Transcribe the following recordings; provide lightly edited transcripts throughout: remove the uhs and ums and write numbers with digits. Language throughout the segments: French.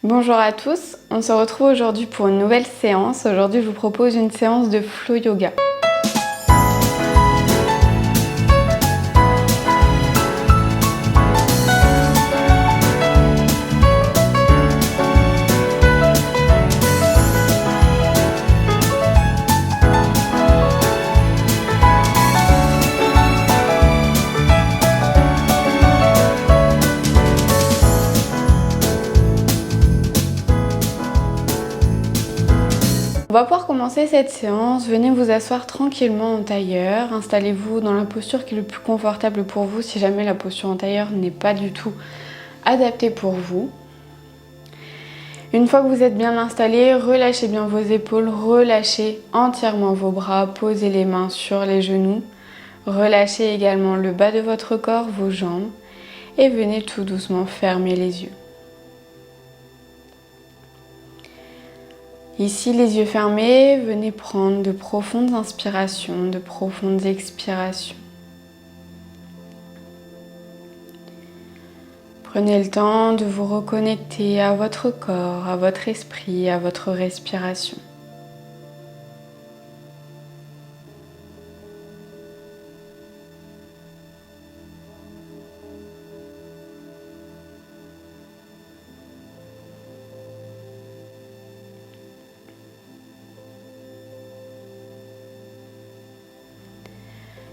Bonjour à tous, on se retrouve aujourd'hui pour une nouvelle séance. Aujourd'hui, je vous propose une séance de flow yoga. On va pouvoir commencer cette séance. Venez vous asseoir tranquillement en tailleur. Installez-vous dans la posture qui est le plus confortable pour vous si jamais la posture en tailleur n'est pas du tout adaptée pour vous. Une fois que vous êtes bien installé, relâchez bien vos épaules, relâchez entièrement vos bras, posez les mains sur les genoux. Relâchez également le bas de votre corps, vos jambes et venez tout doucement fermer les yeux. Ici, les yeux fermés, venez prendre de profondes inspirations, de profondes expirations. Prenez le temps de vous reconnecter à votre corps, à votre esprit, à votre respiration.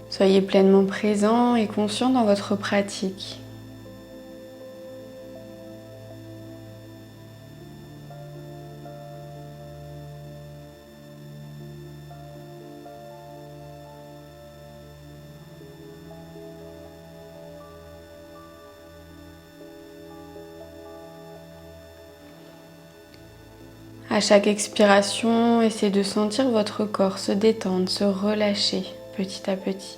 Soyez pleinement présent et conscient dans votre pratique. À chaque expiration, essayez de sentir votre corps se détendre, se relâcher petit à petit.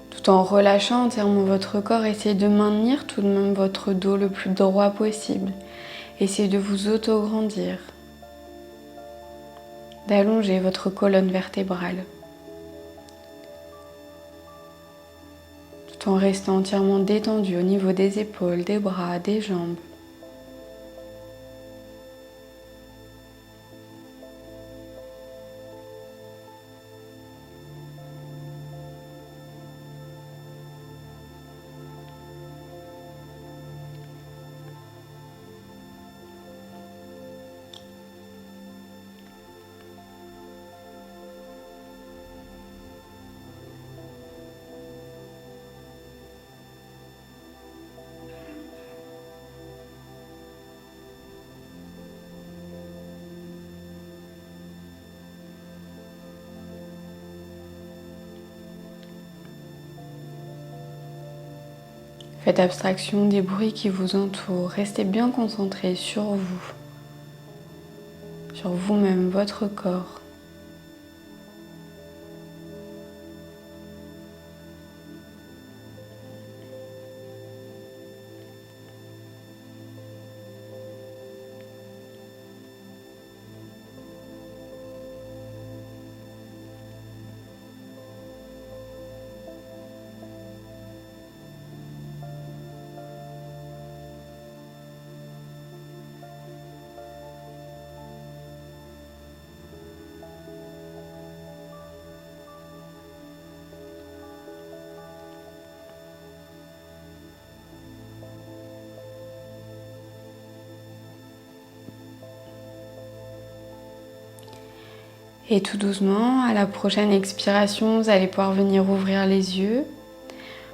Tout en relâchant entièrement votre corps, essayez de maintenir tout de même votre dos le plus droit possible. Essayez de vous auto-grandir, d'allonger votre colonne vertébrale, tout en restant entièrement détendu au niveau des épaules, des bras, des jambes. Faites abstraction des bruits qui vous entourent. Restez bien concentré sur vous, sur vous-même, votre corps. Et tout doucement, à la prochaine expiration, vous allez pouvoir venir ouvrir les yeux.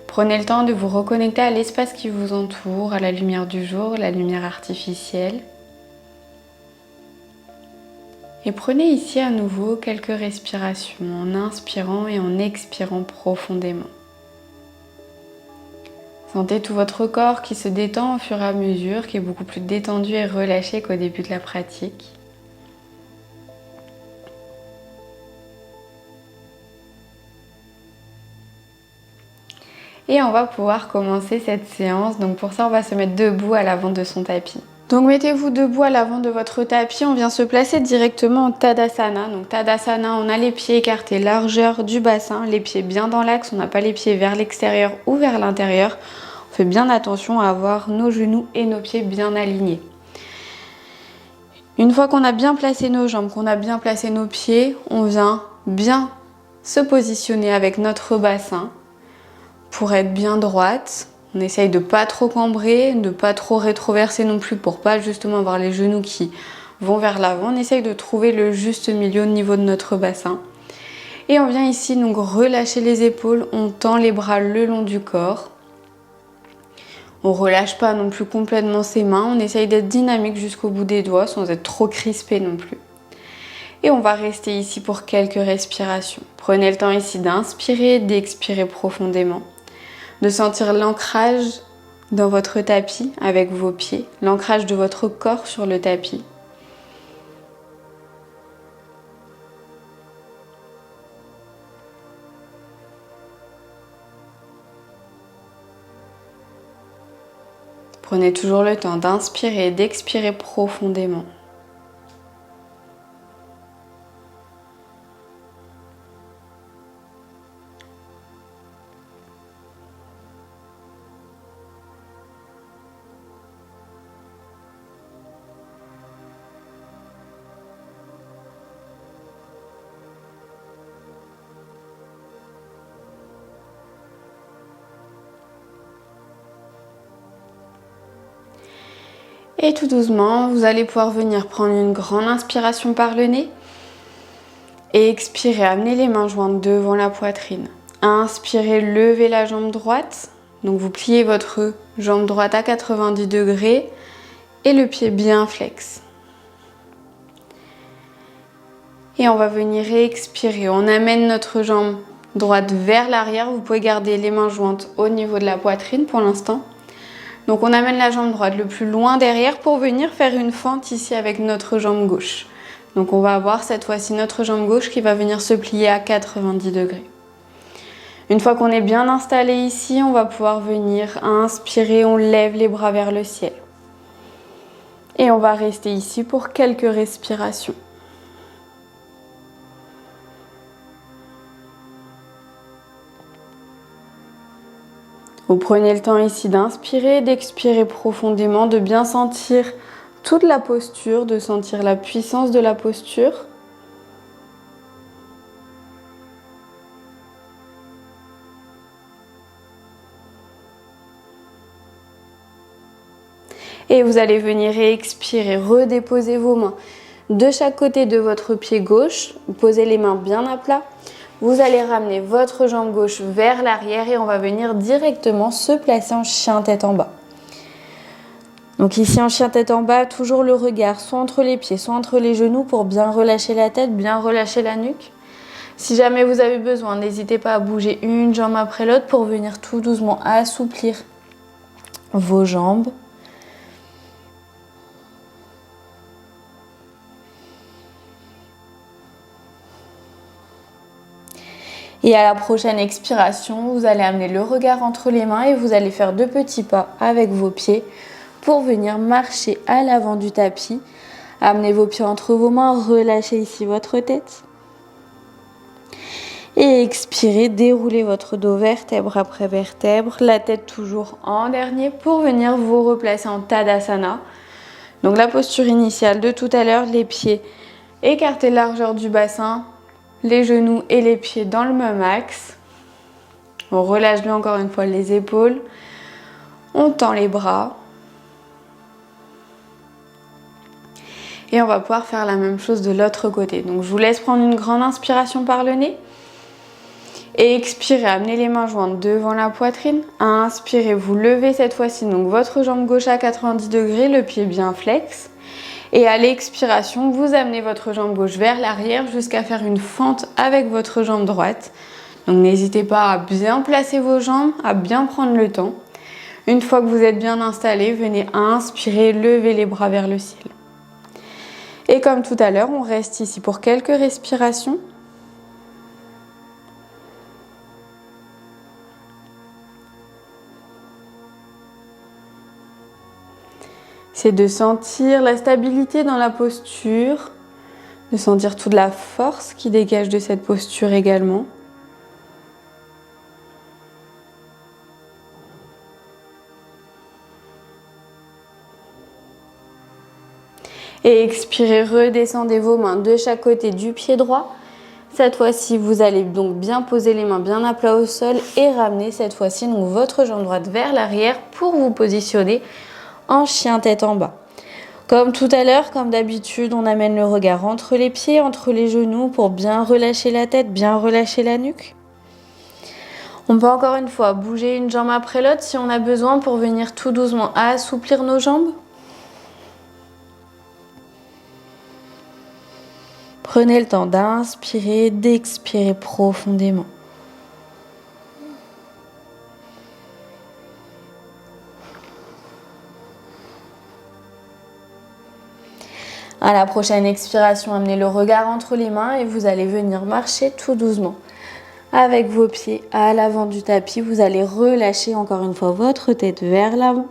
Prenez le temps de vous reconnecter à l'espace qui vous entoure, à la lumière du jour, la lumière artificielle. Et prenez ici à nouveau quelques respirations en inspirant et en expirant profondément. Sentez tout votre corps qui se détend au fur et à mesure, qui est beaucoup plus détendu et relâché qu'au début de la pratique. Et on va pouvoir commencer cette séance. Donc pour ça, on va se mettre debout à l'avant de son tapis. Donc mettez-vous debout à l'avant de votre tapis. On vient se placer directement en Tadasana. Donc Tadasana, on a les pieds écartés, largeur du bassin, les pieds bien dans l'axe. On n'a pas les pieds vers l'extérieur ou vers l'intérieur. On fait bien attention à avoir nos genoux et nos pieds bien alignés. Une fois qu'on a bien placé nos jambes, qu'on a bien placé nos pieds, on vient bien se positionner avec notre bassin pour être bien droite. On essaye de pas trop cambrer, de pas trop rétroverser non plus pour pas justement avoir les genoux qui vont vers l'avant. On essaye de trouver le juste milieu au niveau de notre bassin. Et on vient ici donc relâcher les épaules, on tend les bras le long du corps. On relâche pas non plus complètement ses mains, on essaye d'être dynamique jusqu'au bout des doigts sans être trop crispé non plus. Et on va rester ici pour quelques respirations. Prenez le temps ici d'inspirer, d'expirer profondément. De sentir l'ancrage dans votre tapis avec vos pieds, l'ancrage de votre corps sur le tapis. Prenez toujours le temps d'inspirer et d'expirer profondément. Et tout doucement, vous allez pouvoir venir prendre une grande inspiration par le nez et expirer, amener les mains jointes devant la poitrine. Inspirez, levez la jambe droite. Donc vous pliez votre jambe droite à 90 degrés et le pied bien flex. Et on va venir expirer. On amène notre jambe droite vers l'arrière. Vous pouvez garder les mains jointes au niveau de la poitrine pour l'instant. Donc on amène la jambe droite le plus loin derrière pour venir faire une fente ici avec notre jambe gauche. Donc on va avoir cette fois-ci notre jambe gauche qui va venir se plier à 90 degrés. Une fois qu'on est bien installé ici, on va pouvoir venir inspirer, on lève les bras vers le ciel. Et on va rester ici pour quelques respirations. Vous prenez le temps ici d'inspirer, d'expirer profondément, de bien sentir toute la posture, de sentir la puissance de la posture. Et vous allez venir expirer, redéposer vos mains de chaque côté de votre pied gauche. Posez les mains bien à plat. Vous allez ramener votre jambe gauche vers l'arrière et on va venir directement se placer en chien tête en bas. Donc ici en chien tête en bas, toujours le regard soit entre les pieds, soit entre les genoux pour bien relâcher la tête, bien relâcher la nuque. Si jamais vous avez besoin, n'hésitez pas à bouger une jambe après l'autre pour venir tout doucement assouplir vos jambes. Et à la prochaine expiration, vous allez amener le regard entre les mains et vous allez faire 2 petits pas avec vos pieds pour venir marcher à l'avant du tapis. Amenez vos pieds entre vos mains, relâchez ici votre tête. Et expirez, déroulez votre dos vertèbre après vertèbre, la tête toujours en dernier pour venir vous replacer en Tadasana. Donc la posture initiale de tout à l'heure, les pieds écartés largeur du bassin, les genoux et les pieds dans le même axe. On relâche bien encore une fois les épaules. On tend les bras. Et on va pouvoir faire la même chose de l'autre côté. Donc je vous laisse prendre une grande inspiration par le nez. Et expirez, amenez les mains jointes devant la poitrine. Inspirez, vous levez cette fois-ci donc votre jambe gauche à 90 degrés, le pied bien flex. Et à l'expiration, vous amenez votre jambe gauche vers l'arrière jusqu'à faire une fente avec votre jambe droite. Donc n'hésitez pas à bien placer vos jambes, à bien prendre le temps. Une fois que vous êtes bien installé, venez inspirer, lever les bras vers le ciel. Et comme tout à l'heure, on reste ici pour quelques respirations. C'est de sentir la stabilité dans la posture, de sentir toute la force qui dégage de cette posture également. Et expirez, redescendez vos mains de chaque côté du pied droit. Cette fois-ci, vous allez donc bien poser les mains bien à plat au sol et ramener cette fois-ci donc votre jambe droite vers l'arrière pour vous positionner en chien tête en bas. Comme tout à l'heure, comme d'habitude, on amène le regard entre les pieds, entre les genoux pour bien relâcher la tête, bien relâcher la nuque. On peut encore une fois bouger une jambe après l'autre si on a besoin pour venir tout doucement assouplir nos jambes. Prenez le temps d'inspirer, d'expirer profondément. À la prochaine expiration, amenez le regard entre les mains et vous allez venir marcher tout doucement. Avec vos pieds à l'avant du tapis, vous allez relâcher encore une fois votre tête vers l'avant.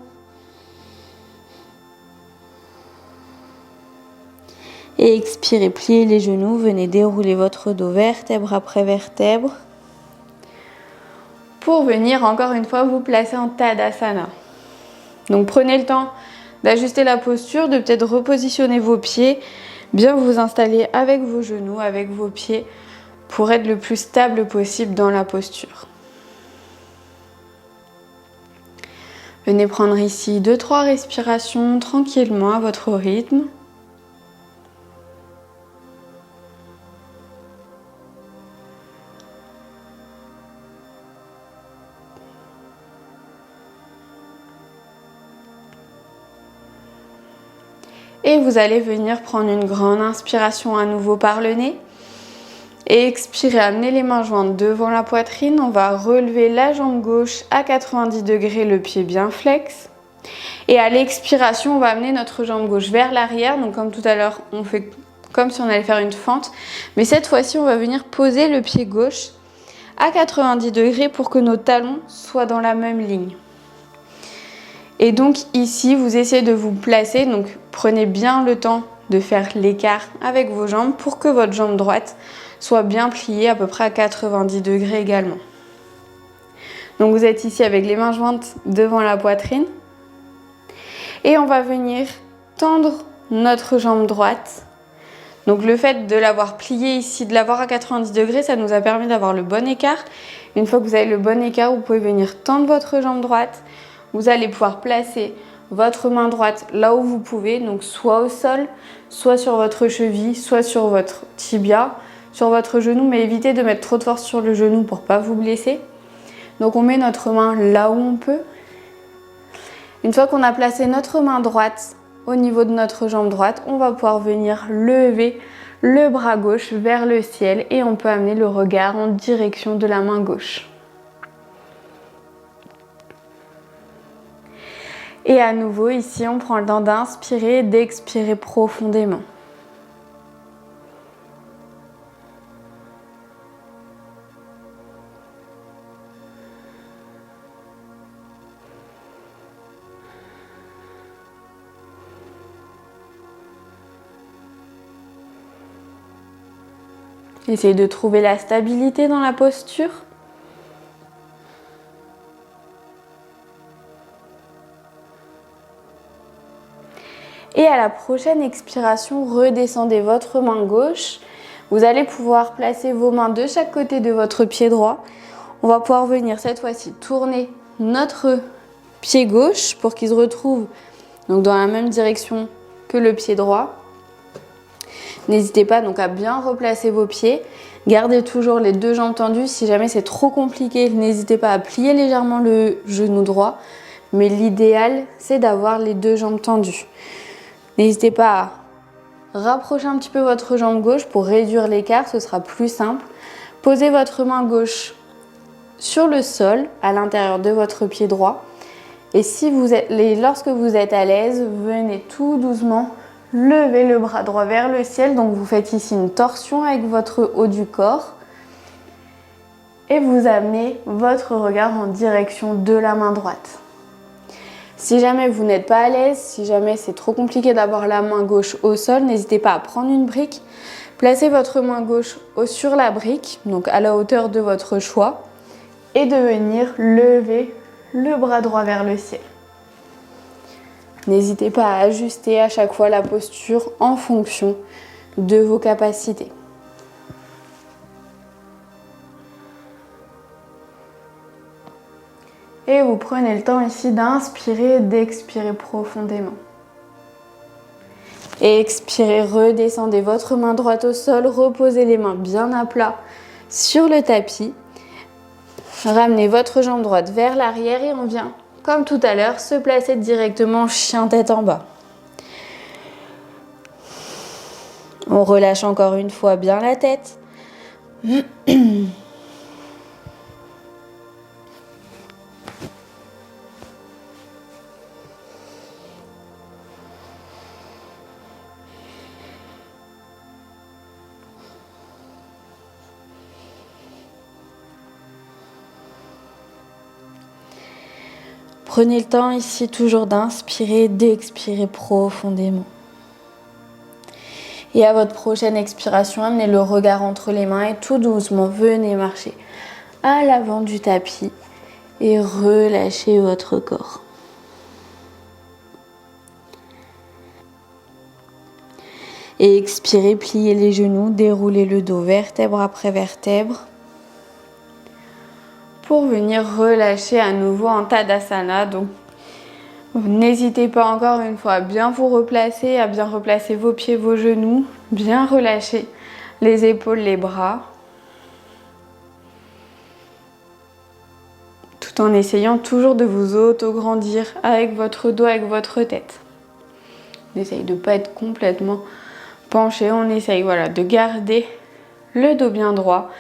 Et expirez, pliez les genoux, venez dérouler votre dos vertèbre après vertèbre. Pour venir encore une fois vous placer en Tadasana. Donc prenez le temps d'ajuster la posture, de peut-être repositionner vos pieds, bien vous installer avec vos genoux, avec vos pieds, pour être le plus stable possible dans la posture. Venez prendre ici 2-3 respirations tranquillement à votre rythme. Et vous allez venir prendre une grande inspiration à nouveau par le nez. Et expirez, amenez les mains jointes devant la poitrine. On va relever la jambe gauche à 90 degrés, le pied bien flex. Et à l'expiration, on va amener notre jambe gauche vers l'arrière. Donc comme tout à l'heure, on fait comme si on allait faire une fente. Mais cette fois-ci, on va venir poser le pied gauche à 90 degrés pour que nos talons soient dans la même ligne. Et donc ici, vous essayez de vous placer, donc prenez bien le temps de faire l'écart avec vos jambes pour que votre jambe droite soit bien pliée à peu près à 90 degrés également. Donc vous êtes ici avec les mains jointes devant la poitrine. Et on va venir tendre notre jambe droite. Donc le fait de l'avoir pliée ici, de l'avoir à 90 degrés, ça nous a permis d'avoir le bon écart. Une fois que vous avez le bon écart, vous pouvez venir tendre votre jambe droite. Vous allez pouvoir placer votre main droite là où vous pouvez, donc soit au sol, soit sur votre cheville, soit sur votre tibia, sur votre genou, mais évitez de mettre trop de force sur le genou pour ne pas vous blesser. Donc on met notre main là où on peut. Une fois qu'on a placé notre main droite au niveau de notre jambe droite, on va pouvoir venir lever le bras gauche vers le ciel et on peut amener le regard en direction de la main gauche. Et à nouveau, ici, on prend le temps d'inspirer et d'expirer profondément. Essayez de trouver la stabilité dans la posture. Et à la prochaine expiration, redescendez votre main gauche. Vous allez pouvoir placer vos mains de chaque côté de votre pied droit. On va pouvoir venir cette fois-ci tourner notre pied gauche pour qu'il se retrouve donc dans la même direction que le pied droit. N'hésitez pas donc à bien replacer vos pieds. Gardez toujours les deux jambes tendues. Si jamais c'est trop compliqué, n'hésitez pas à plier légèrement le genou droit. Mais l'idéal, c'est d'avoir les deux jambes tendues. N'hésitez pas à rapprocher un petit peu votre jambe gauche pour réduire l'écart, ce sera plus simple. Posez votre main gauche sur le sol, à l'intérieur de votre pied droit. Et lorsque vous êtes à l'aise, venez tout doucement lever le bras droit vers le ciel. Donc vous faites ici une torsion avec votre haut du corps. Et vous amenez votre regard en direction de la main droite. Si jamais vous n'êtes pas à l'aise, si jamais c'est trop compliqué d'avoir la main gauche au sol, n'hésitez pas à prendre une brique. Placez votre main gauche sur la brique, donc à la hauteur de votre choix. Et de venir lever le bras droit vers le ciel. N'hésitez pas à ajuster à chaque fois la posture en fonction de vos capacités. Et vous prenez le temps ici d'inspirer et d'expirer profondément. Et expirez, redescendez votre main droite au sol, reposez les mains bien à plat sur le tapis. Ramenez votre jambe droite vers l'arrière et on vient, comme tout à l'heure, se placer directement chien tête en bas. On relâche encore une fois bien la tête. Prenez le temps ici toujours d'inspirer, d'expirer profondément. Et à votre prochaine expiration, amenez le regard entre les mains et tout doucement, venez marcher à l'avant du tapis et relâchez votre corps. Et expirez, pliez les genoux, déroulez le dos vertèbre après vertèbre. Pour venir relâcher à nouveau en Tadasana. Donc, n'hésitez pas encore une fois à bien vous replacer, à bien replacer vos pieds, vos genoux, bien relâcher les épaules, les bras, tout en essayant toujours de vous auto-grandir avec votre dos, avec votre tête. On essaye de ne pas être complètement penché, on essaye de garder le dos bien droit,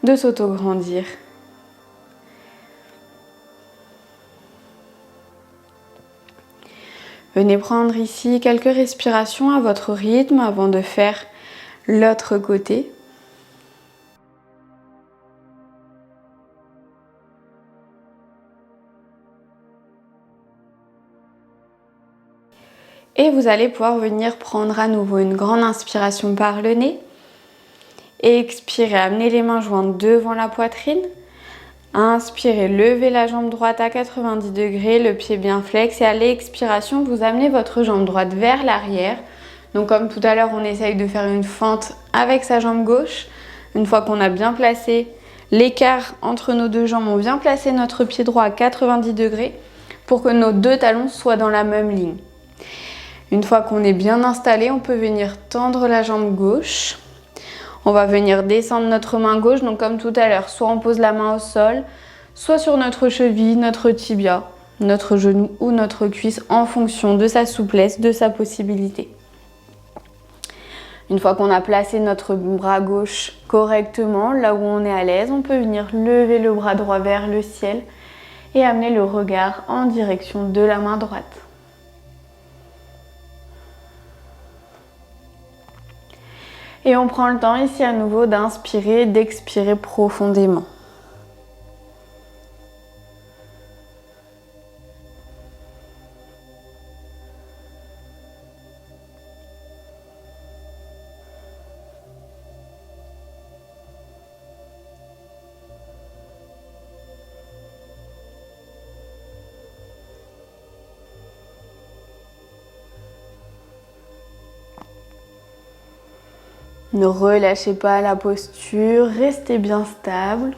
de s'auto-grandir. Venez prendre ici quelques respirations à votre rythme avant de faire l'autre côté. Et vous allez pouvoir venir prendre à nouveau une grande inspiration par le nez. Et expirer, amener les mains jointes devant la poitrine. Inspirez, levez la jambe droite à 90 degrés, le pied bien flex. Et à l'expiration, vous amenez votre jambe droite vers l'arrière. Donc comme tout à l'heure, on essaye de faire une fente avec sa jambe gauche. Une fois qu'on a bien placé l'écart entre nos deux jambes, on vient placer notre pied droit à 90 degrés pour que nos deux talons soient dans la même ligne. Une fois qu'on est bien installé, on peut venir tendre la jambe gauche. On va venir descendre notre main gauche, donc comme tout à l'heure, soit on pose la main au sol, soit sur notre cheville, notre tibia, notre genou ou notre cuisse en fonction de sa souplesse, de sa possibilité. Une fois qu'on a placé notre bras gauche correctement, là où on est à l'aise, on peut venir lever le bras droit vers le ciel et amener le regard en direction de la main droite. Et on prend le temps ici à nouveau d'inspirer et d'expirer profondément. Ne relâchez pas la posture, restez bien stable.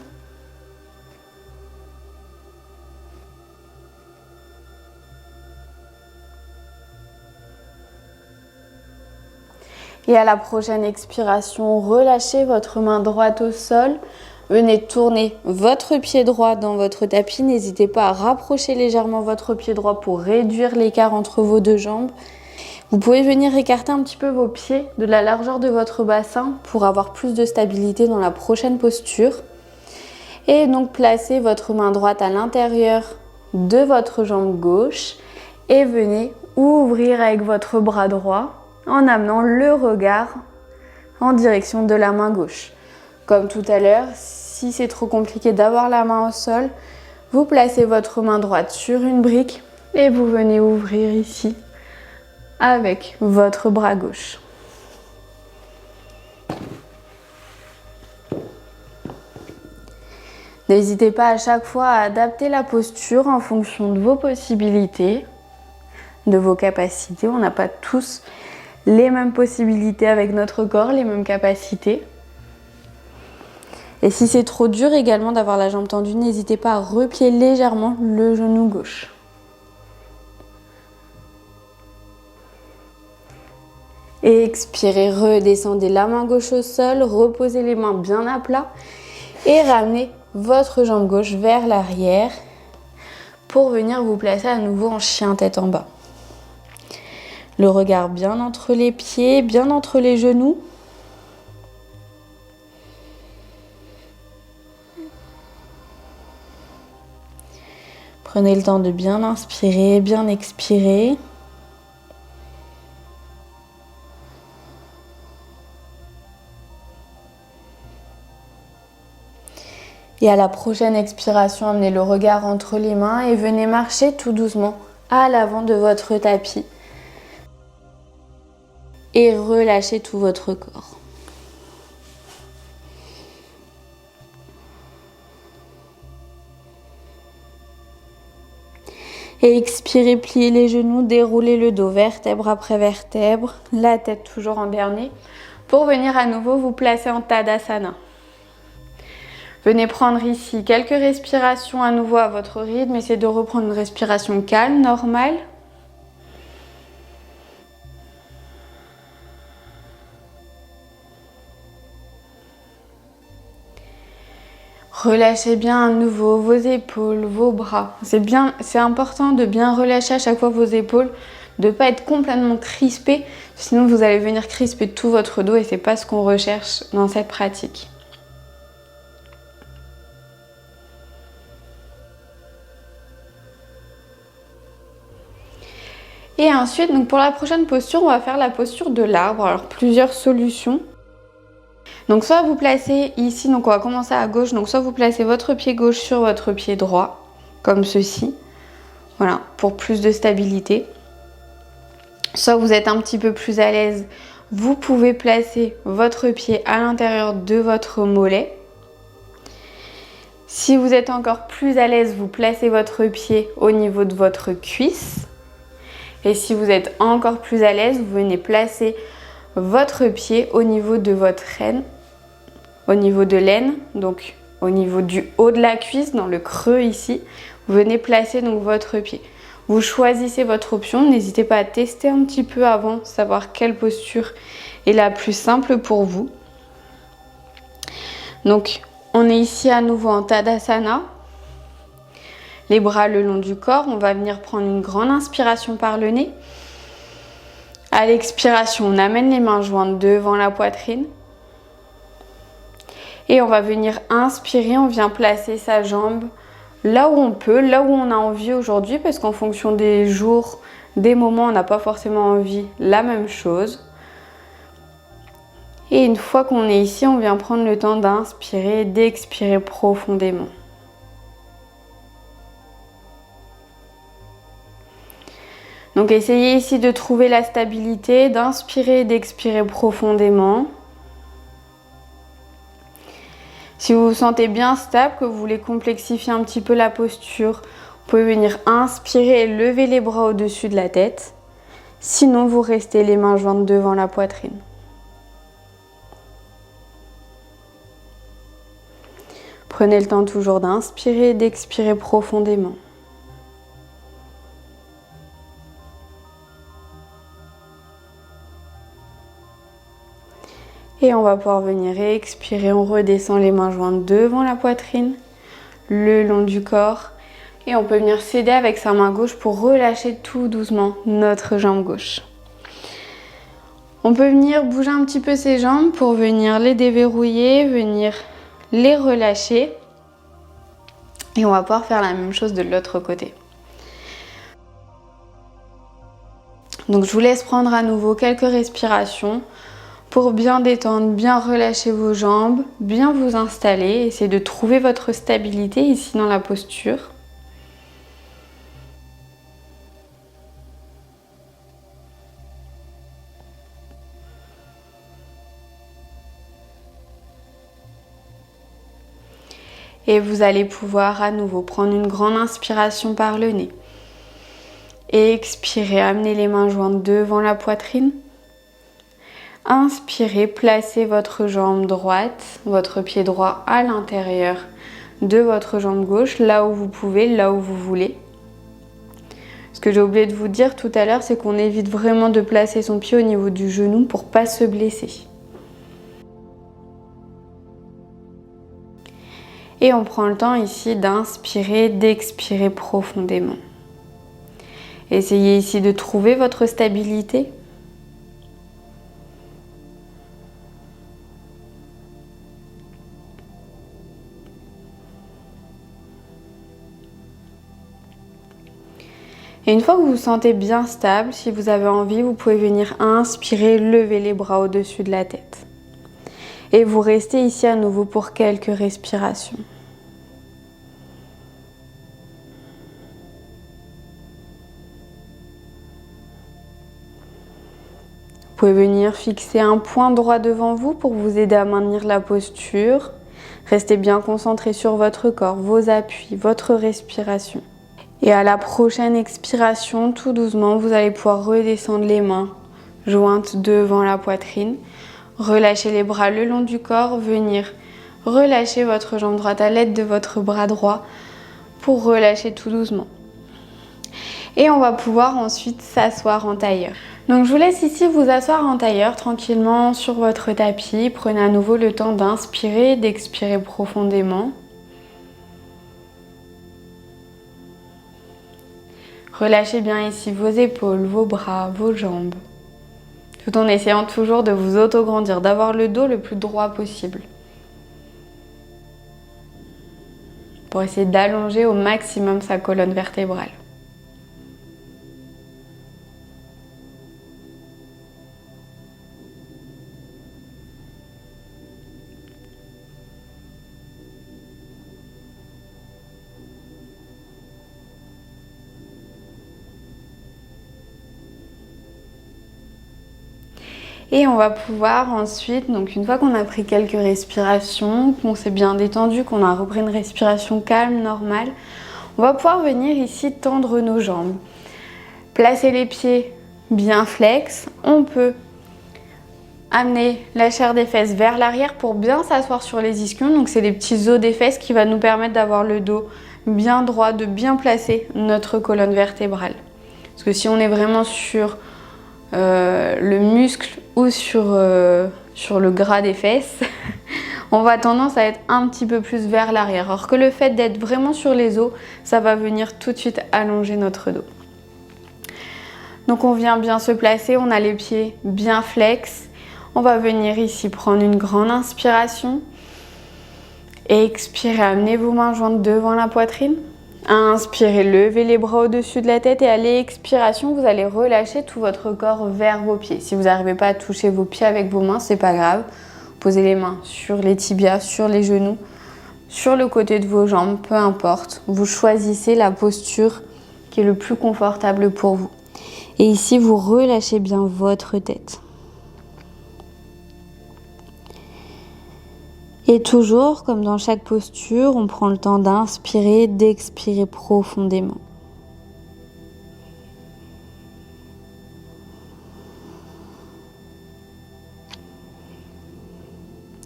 Et à la prochaine expiration, relâchez votre main droite au sol. Venez tourner votre pied droit dans votre tapis. N'hésitez pas à rapprocher légèrement votre pied droit pour réduire l'écart entre vos deux jambes. Vous pouvez venir écarter un petit peu vos pieds de la largeur de votre bassin pour avoir plus de stabilité dans la prochaine posture. Et donc placez votre main droite à l'intérieur de votre jambe gauche et venez ouvrir avec votre bras droit en amenant le regard en direction de la main gauche. Comme tout à l'heure, si c'est trop compliqué d'avoir la main au sol, vous placez votre main droite sur une brique et vous venez ouvrir ici avec votre bras gauche. N'hésitez pas à chaque fois à adapter la posture en fonction de vos possibilités, de vos capacités. On n'a pas tous les mêmes possibilités avec notre corps, les mêmes capacités. Et si c'est trop dur également d'avoir la jambe tendue, n'hésitez pas à replier légèrement le genou gauche. Et expirez, redescendez la main gauche au sol, reposez les mains bien à plat et ramenez votre jambe gauche vers l'arrière pour venir vous placer à nouveau en chien tête en bas. Le regard bien entre les pieds, bien entre les genoux. Prenez le temps de bien inspirer, bien expirer. Et à la prochaine expiration, amenez le regard entre les mains et venez marcher tout doucement à l'avant de votre tapis. Et relâchez tout votre corps. Et expirez, pliez les genoux, déroulez le dos vertèbre après vertèbre, la tête toujours en dernier, pour venir à nouveau vous placer en Tadasana. Venez prendre ici quelques respirations à nouveau à votre rythme, essayez de reprendre une respiration calme, normale. Relâchez bien à nouveau vos épaules, vos bras. C'est important de bien relâcher à chaque fois vos épaules, de ne pas être complètement crispé, sinon vous allez venir crisper tout votre dos et c'est pas ce qu'on recherche dans cette pratique. Et ensuite, donc pour la prochaine posture, on va faire la posture de l'arbre. Alors plusieurs solutions. Donc soit vous placez ici, donc on va commencer à gauche, donc soit vous placez votre pied gauche sur votre pied droit, comme ceci, voilà, pour plus de stabilité. Soit vous êtes un petit peu plus à l'aise, vous pouvez placer votre pied à l'intérieur de votre mollet. Si vous êtes encore plus à l'aise, vous placez votre pied au niveau de votre cuisse. Et si vous êtes encore plus à l'aise, vous venez placer votre pied au niveau de votre aine, au niveau de l'aine, donc au niveau du haut de la cuisse, dans le creux ici. Vous venez placer donc votre pied. Vous choisissez votre option, n'hésitez pas à tester un petit peu avant, savoir quelle posture est la plus simple pour vous. Donc on est ici à nouveau en Tadasana. Les bras le long du corps, on va venir prendre une grande inspiration par le nez. À l'expiration, on amène les mains jointes devant la poitrine. Et on va venir inspirer, on vient placer sa jambe là où on peut, là où on a envie aujourd'hui, parce qu'en fonction des jours, des moments, on n'a pas forcément envie la même chose. Et une fois qu'on est ici, on vient prendre le temps d'inspirer et d'expirer profondément. Donc essayez ici de trouver la stabilité, d'inspirer et d'expirer profondément. Si vous vous sentez bien stable, que vous voulez complexifier un petit peu la posture, vous pouvez venir inspirer et lever les bras au-dessus de la tête. Sinon, vous restez les mains jointes devant la poitrine. Prenez le temps toujours d'inspirer et d'expirer profondément. Et on va pouvoir venir expirer, on redescend les mains jointes devant la poitrine, le long du corps. Et on peut venir s'aider avec sa main gauche pour relâcher tout doucement notre jambe gauche. On peut venir bouger un petit peu ses jambes pour venir les déverrouiller, venir les relâcher. Et on va pouvoir faire la même chose de l'autre côté. Donc je vous laisse prendre à nouveau quelques respirations pour bien détendre, bien relâcher vos jambes, bien vous installer. Essayez de trouver votre stabilité ici dans la posture. Et vous allez pouvoir à nouveau prendre une grande inspiration par le nez. Et expirez, amenez les mains jointes devant la poitrine. Inspirez, placez votre jambe droite, votre pied droit à l'intérieur de votre jambe gauche, là où vous pouvez, là où vous voulez. Ce que j'ai oublié de vous dire tout à l'heure, c'est qu'on évite vraiment de placer son pied au niveau du genou pour ne pas se blesser. Et on prend le temps ici d'inspirer, d'expirer profondément. Essayez ici de trouver votre stabilité. Et une fois que vous vous sentez bien stable, si vous avez envie, vous pouvez venir inspirer, lever les bras au-dessus de la tête. Et vous restez ici à nouveau pour quelques respirations. Vous pouvez venir fixer un point droit devant vous pour vous aider à maintenir la posture. Restez bien concentré sur votre corps, vos appuis, votre respiration. Et à la prochaine expiration, tout doucement, vous allez pouvoir redescendre les mains jointes devant la poitrine. Relâchez les bras le long du corps, venir relâcher votre jambe droite à l'aide de votre bras droit pour relâcher tout doucement. Et on va pouvoir ensuite s'asseoir en tailleur. Donc je vous laisse ici vous asseoir en tailleur tranquillement sur votre tapis. Prenez à nouveau le temps d'inspirer, d'expirer profondément. Relâchez bien ici vos épaules, vos bras, vos jambes. Tout en essayant toujours de vous auto-grandir, d'avoir le dos le plus droit possible. Pour essayer d'allonger au maximum sa colonne vertébrale. Et on va pouvoir ensuite, donc une fois qu'on a pris quelques respirations, qu'on s'est bien détendu, qu'on a repris une respiration calme, normale, on va pouvoir venir ici tendre nos jambes. Placer les pieds bien flex. On peut amener la chair des fesses vers l'arrière pour bien s'asseoir sur les ischions. Donc c'est les petits os des fesses qui va nous permettre d'avoir le dos bien droit, de bien placer notre colonne vertébrale. Parce que si on est vraiment sur le muscle ou sur le gras des fesses, on va tendance à être un petit peu plus vers l'arrière. Alors que le fait d'être vraiment sur les os, ça va venir tout de suite allonger notre dos. Donc on vient bien se placer, on a les pieds bien flex. On va venir ici prendre une grande inspiration. Et expirez, amenez vos mains jointes devant la poitrine. Inspirez, levez les bras au-dessus de la tête et à l'expiration, vous allez relâcher tout votre corps vers vos pieds. Si vous n'arrivez pas à toucher vos pieds avec vos mains, c'est pas grave. Posez les mains sur les tibias, sur les genoux, sur le côté de vos jambes, peu importe. Vous choisissez la posture qui est le plus confortable pour vous. Et ici, vous relâchez bien votre tête. Et toujours, comme dans chaque posture, on prend le temps d'inspirer, d'expirer profondément.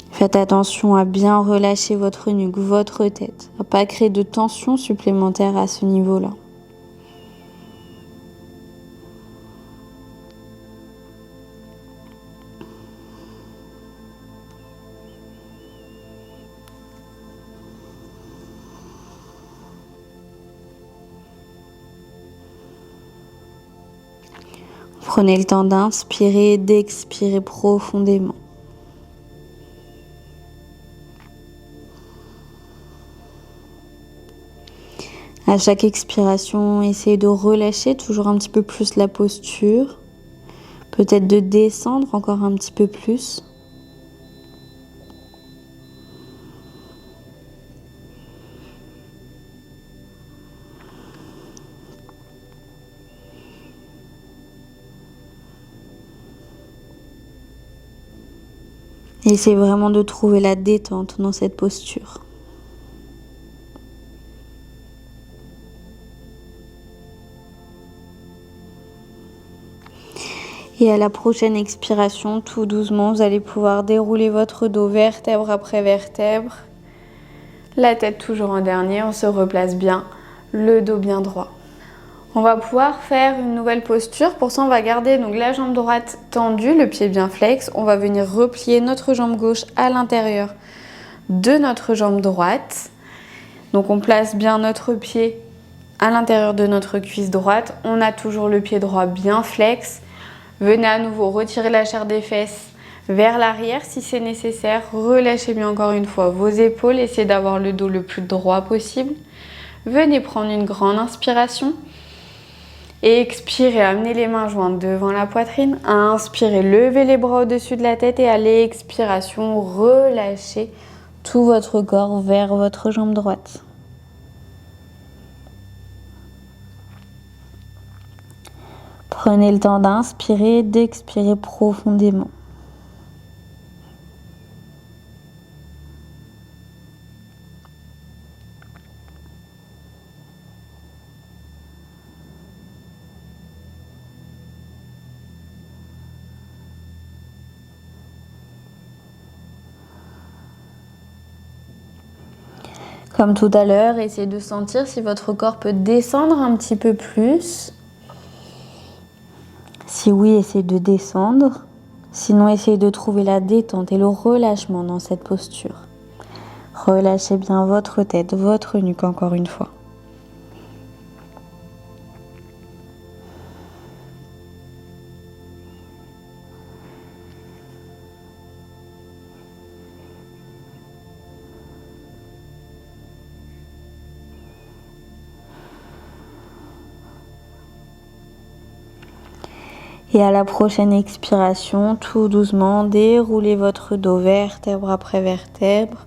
Faites attention à bien relâcher votre nuque, votre tête, à ne pas créer de tension supplémentaire à ce niveau-là. Prenez le temps d'inspirer, d'expirer profondément. À chaque expiration, essayez de relâcher toujours un petit peu plus la posture. Peut-être de descendre encore un petit peu plus. Essayez vraiment de trouver la détente dans cette posture. Et à la prochaine expiration, tout doucement, vous allez pouvoir dérouler votre dos vertèbre après vertèbre. La tête toujours en dernier, on se replace bien, le dos bien droit. On va pouvoir faire une nouvelle posture. Pour ça, on va garder donc la jambe droite tendue, le pied bien flex. On va venir replier notre jambe gauche à l'intérieur de notre jambe droite. Donc on place bien notre pied à l'intérieur de notre cuisse droite. On a toujours le pied droit bien flex. Venez à nouveau retirer la chair des fesses vers l'arrière si c'est nécessaire. Relâchez bien encore une fois vos épaules. Essayez d'avoir le dos le plus droit possible. Venez prendre une grande inspiration. Et expirez, amenez les mains jointes devant la poitrine. Inspirez, levez les bras au-dessus de la tête. Et à l'expiration, relâchez tout votre corps vers votre jambe droite. Prenez le temps d'inspirer, d'expirer profondément. Comme tout à l'heure, essayez de sentir si votre corps peut descendre un petit peu plus. Si oui, essayez de descendre. Sinon, essayez de trouver la détente et le relâchement dans cette posture. Relâchez bien votre tête, votre nuque encore une fois. Et à la prochaine expiration, tout doucement, déroulez votre dos vertèbre après vertèbre.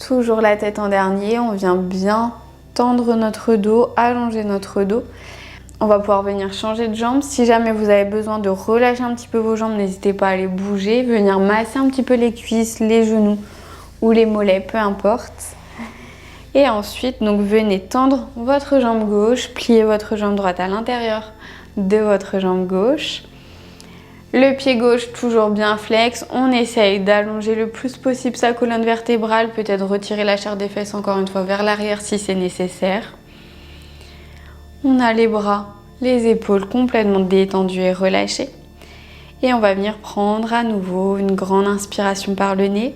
Toujours la tête en dernier, on vient bien tendre notre dos, allonger notre dos. On va pouvoir venir changer de jambe. Si jamais vous avez besoin de relâcher un petit peu vos jambes, n'hésitez pas à les bouger, venir masser un petit peu les cuisses, les genoux ou les mollets, peu importe. Et ensuite, donc venez tendre votre jambe gauche, pliez votre jambe droite à l'intérieur de votre jambe gauche. Le pied gauche toujours bien flex. On essaye d'allonger le plus possible sa colonne vertébrale, peut-être retirer la chair des fesses encore une fois vers l'arrière si c'est nécessaire. On a les bras, les épaules complètement détendues et relâchées. Et on va venir prendre à nouveau une grande inspiration par le nez.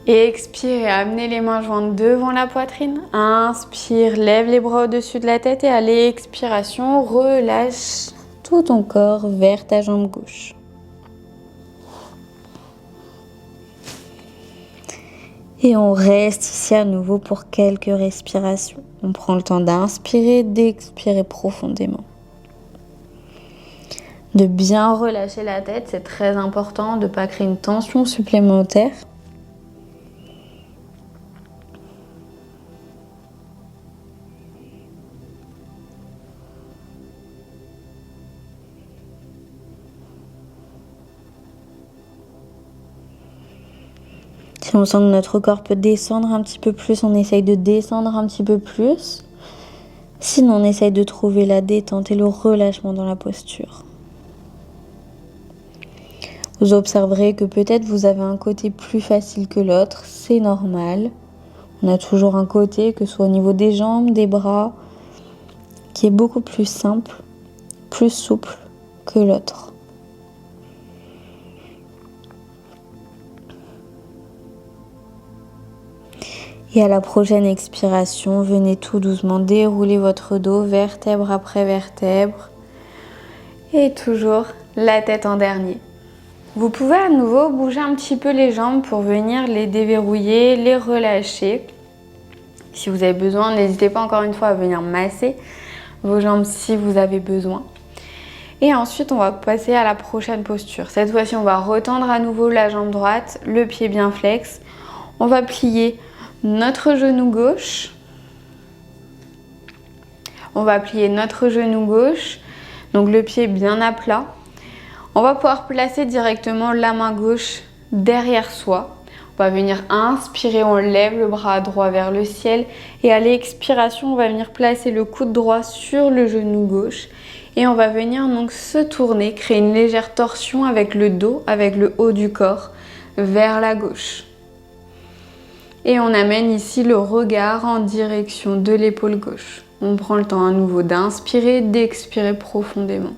Et expirez, amenez les mains jointes devant la poitrine. Inspire, lève les bras au-dessus de la tête et à l'expiration, relâche tout ton corps vers ta jambe gauche. Et on reste ici à nouveau pour quelques respirations. On prend le temps d'inspirer, d'expirer profondément. De bien relâcher la tête, c'est très important de ne pas créer une tension supplémentaire. Si on sent que notre corps peut descendre un petit peu plus, on essaye de descendre un petit peu plus. Sinon, on essaye de trouver la détente et le relâchement dans la posture. Vous observerez que peut-être vous avez un côté plus facile que l'autre, c'est normal. On a toujours un côté, que ce soit au niveau des jambes, des bras, qui est beaucoup plus simple, plus souple que l'autre. Et à la prochaine expiration, venez tout doucement dérouler votre dos, vertèbre après vertèbre. Et toujours la tête en dernier. Vous pouvez à nouveau bouger un petit peu les jambes pour venir les déverrouiller, les relâcher. Si vous avez besoin, n'hésitez pas encore une fois à venir masser vos jambes si vous avez besoin. Et ensuite, on va passer à la prochaine posture. Cette fois-ci, on va retendre à nouveau la jambe droite, le pied bien flex. On va plier notre genou gauche. On va plier notre genou gauche, donc le pied bien à plat. On va pouvoir placer directement la main gauche derrière soi. On va venir inspirer, on lève le bras droit vers le ciel. Et à l'expiration, on va venir placer le coude droit sur le genou gauche. Et on va venir donc se tourner, créer une légère torsion avec le dos, avec le haut du corps, vers la gauche. Et on amène ici le regard en direction de l'épaule gauche. On prend le temps à nouveau d'inspirer, d'expirer profondément.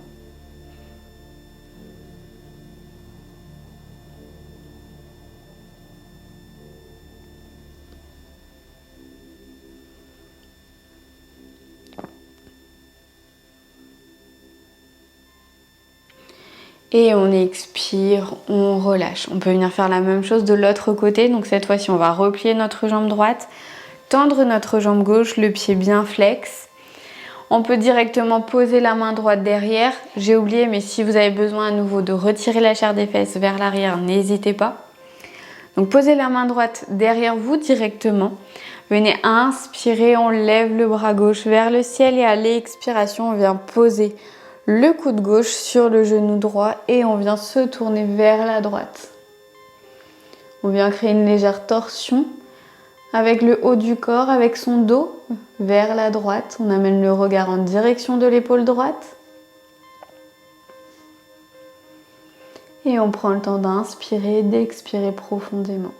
Et on expire, on relâche. On peut venir faire la même chose de l'autre côté. Donc cette fois-ci, on va replier notre jambe droite, tendre notre jambe gauche, le pied bien flex. On peut directement poser la main droite derrière. J'ai oublié, mais si vous avez besoin à nouveau de retirer la chair des fesses vers l'arrière, n'hésitez pas. Donc posez la main droite derrière vous directement. Venez inspirer, on lève le bras gauche vers le ciel et à l'expiration, on vient poser le coude gauche sur le genou droit et on vient se tourner vers la droite. On vient créer une légère torsion avec le haut du corps, avec son dos vers la droite. On amène le regard en direction de l'épaule droite. Et on prend le temps d'inspirer et d'expirer profondément.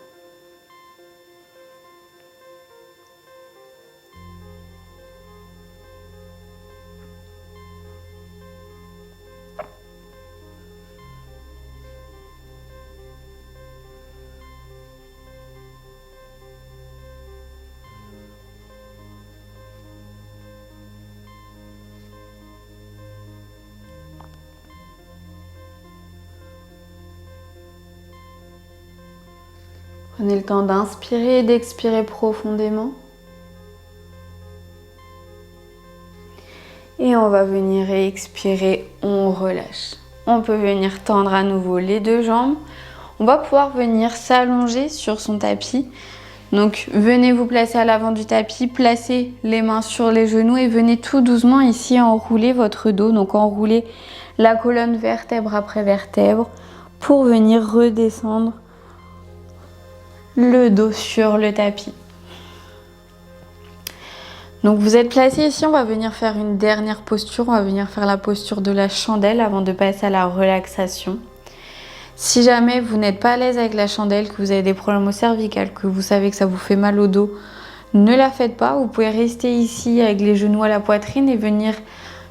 Prenez le temps d'inspirer et d'expirer profondément. Et on va venir expirer, on relâche. On peut venir tendre à nouveau les deux jambes. On va pouvoir venir s'allonger sur son tapis. Donc venez vous placer à l'avant du tapis, placez les mains sur les genoux et venez tout doucement ici enrouler votre dos. Donc enrouler la colonne vertèbre après vertèbre pour venir redescendre le dos sur le tapis. Donc vous êtes placé ici, on va venir faire une dernière posture, on va venir faire la posture de la chandelle avant de passer à la relaxation. Si jamais vous n'êtes pas à l'aise avec la chandelle, que vous avez des problèmes au cervical, que vous savez que ça vous fait mal au dos, ne la faites pas. Vous pouvez rester ici avec les genoux à la poitrine et venir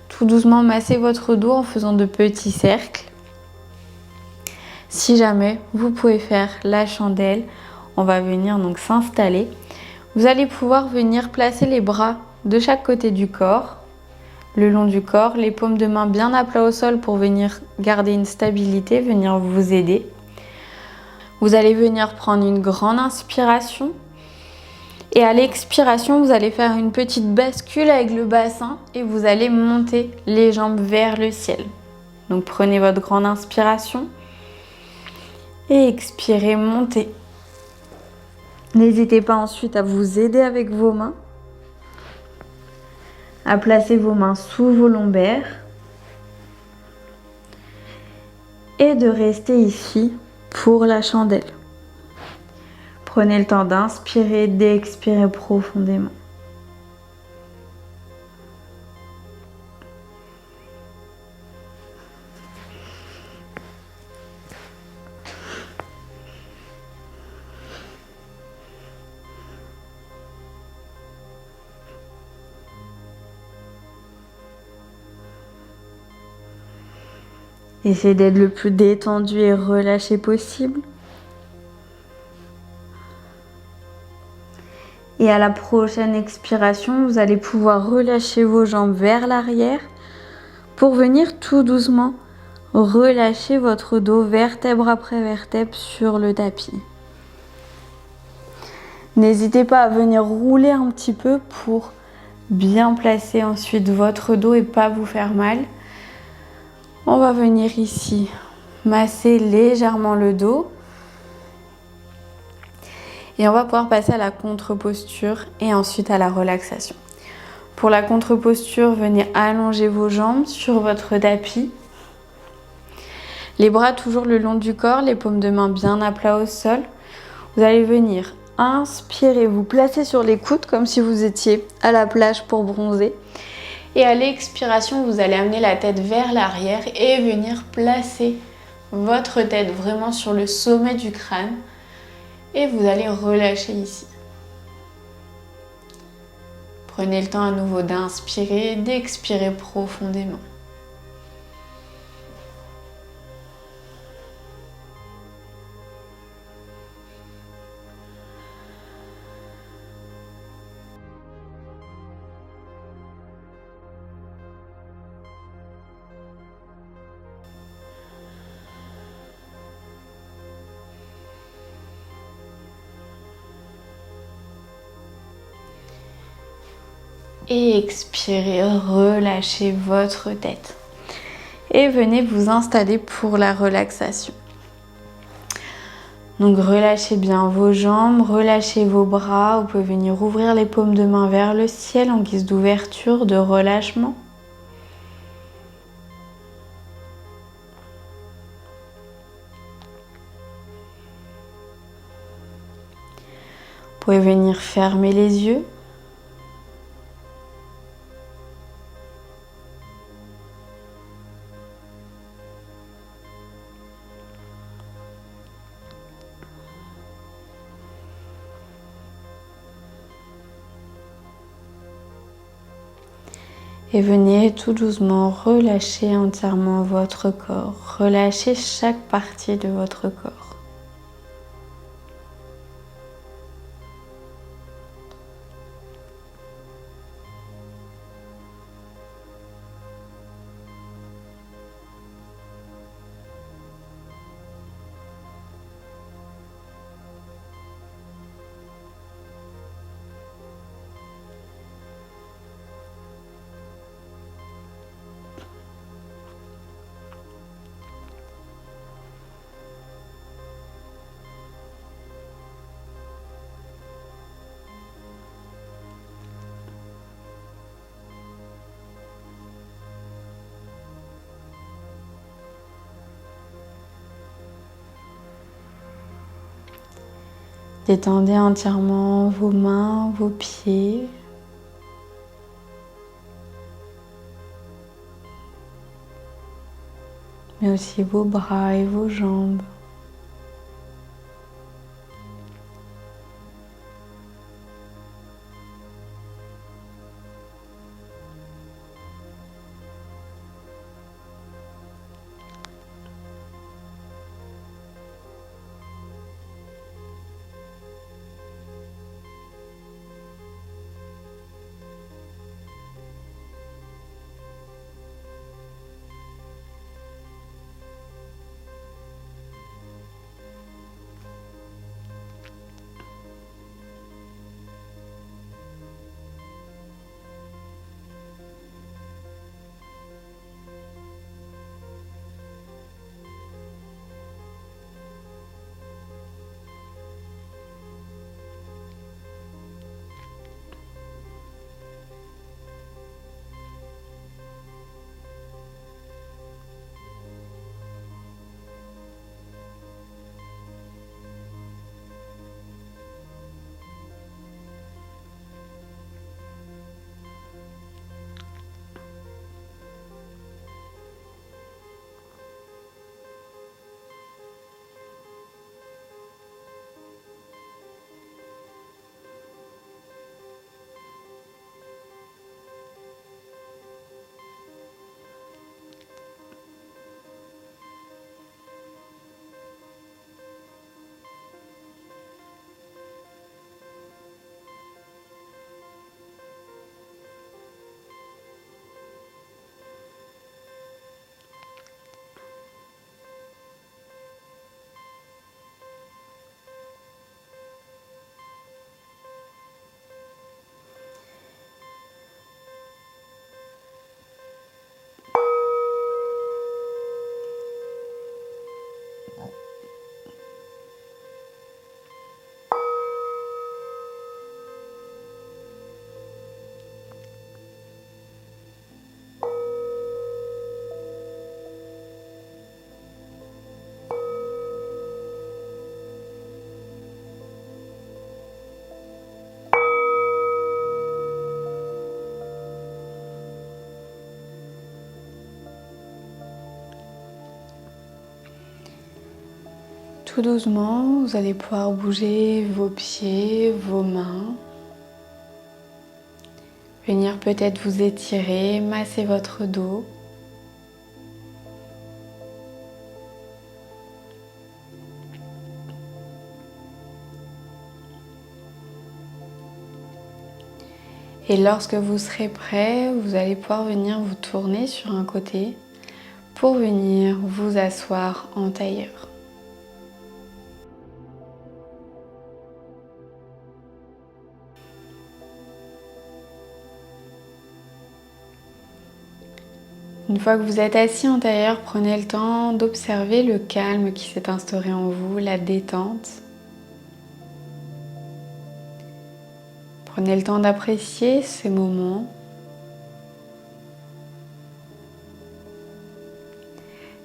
tout doucement masser votre dos en faisant de petits cercles. Si jamais vous pouvez faire la chandelle, on va venir donc s'installer. Vous allez pouvoir venir placer les bras de chaque côté du corps, le long du corps, les paumes de main bien à plat au sol pour venir garder une stabilité, venir vous aider. Vous allez venir prendre une grande inspiration et à l'expiration, vous allez faire une petite bascule avec le bassin et vous allez monter les jambes vers le ciel. Donc prenez votre grande inspiration et expirez, montez. N'hésitez pas ensuite à vous aider avec vos mains, à placer vos mains sous vos lombaires et de rester ici pour la chandelle. Prenez le temps d'inspirer, d'expirer profondément. Essayez d'être le plus détendu et relâché possible. Et à la prochaine expiration, vous allez pouvoir relâcher vos jambes vers l'arrière, pour venir tout doucement relâcher votre dos vertèbre après vertèbre sur le tapis. N'hésitez pas à venir rouler un petit peu pour bien placer ensuite votre dos et pas vous faire mal. On va venir ici masser légèrement le dos. Et on va pouvoir passer à la contre-posture et ensuite à la relaxation. Pour la contre-posture, venez allonger vos jambes sur votre tapis. Les bras toujours le long du corps, les paumes de main bien à plat au sol. Vous allez venir inspirer, vous placer sur les coudes comme si vous étiez à la plage pour bronzer. Et à l'expiration, vous allez amener la tête vers l'arrière et venir placer votre tête vraiment sur le sommet du crâne. Et vous allez relâcher ici. Prenez le temps à nouveau d'inspirer, d'expirer profondément. Et expirez, relâchez votre tête. Et venez vous installer pour la relaxation. Donc relâchez bien vos jambes, relâchez vos bras. Vous pouvez venir ouvrir les paumes de main vers le ciel en guise d'ouverture, de relâchement. Vous pouvez venir fermer les yeux. Et venez tout doucement relâcher entièrement votre corps. Relâchez chaque partie de votre corps. Détendez entièrement vos mains, vos pieds. Mais aussi vos bras et vos jambes. tout doucement, vous allez pouvoir bouger vos pieds, vos mains. Venir peut-être vous étirer, masser votre dos. Et lorsque vous serez prêt, vous allez pouvoir venir vous tourner sur un côté pour venir vous asseoir en tailleur. Une fois que vous êtes assis en tailleur, prenez le temps d'observer le calme qui s'est instauré en vous, la détente. Prenez le temps d'apprécier ces moments.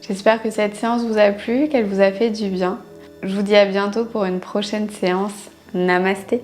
J'espère que cette séance vous a plu, qu'elle vous a fait du bien. Je vous dis à bientôt pour une prochaine séance. Namasté!